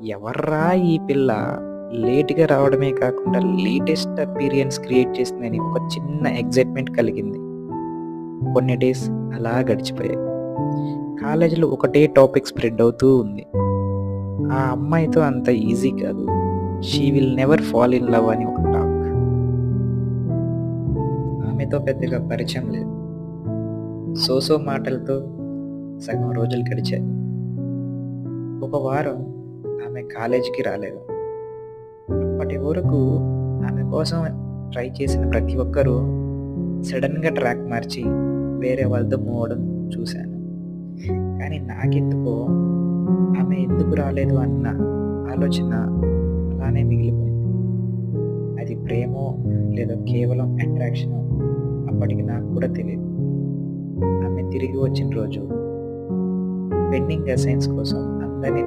ఎవర్రా ఈ పిల్ల లేట్‌గా రావడమే కాకుండా లేటెస్ట్ అపియరెన్స్ క్రియేట్ చేసిందని ఒక చిన్న ఎక్సైట్‌మెంట్ కలిగింది. కొన్ని డేస్ అలా గడిచిపోయాయి. కాలేజీలో ఒకటే టాపిక్ స్ప్రెడ్ అవుతూ ఉంది. ఆ అమ్మాయితో అంత ఈజీ కాదు. She will never fall in love అని ఒక టాక్. ఆమెతో పెద్దగా పరిచయం లేదు. సో మాటలతో సగం రోజులు గడిచాయి. ఒక వారం ఆమె కాలేజీకి రాలేదు. అప్పటి వరకు ఆమె కోసం ట్రై చేసిన ప్రతి ఒక్కరూ సడన్‌గా ట్రాక్ మార్చి వేరే వాళ్ళతో మూవ్ అవ్వడం చూశాను. కానీ నాకెందుకో ఆమె ఎందుకు రాలేదు అన్న ఆలోచన అలానే మిగిలిపోయింది. అది ప్రేమో లేదా కేవలం అట్రాక్షనో అప్పటికి నాకు కూడా తెలీదు. ఆమె తిరిగి వచ్చిన రోజు పెండింగ్ అసైన్స్ కోసం అందరిని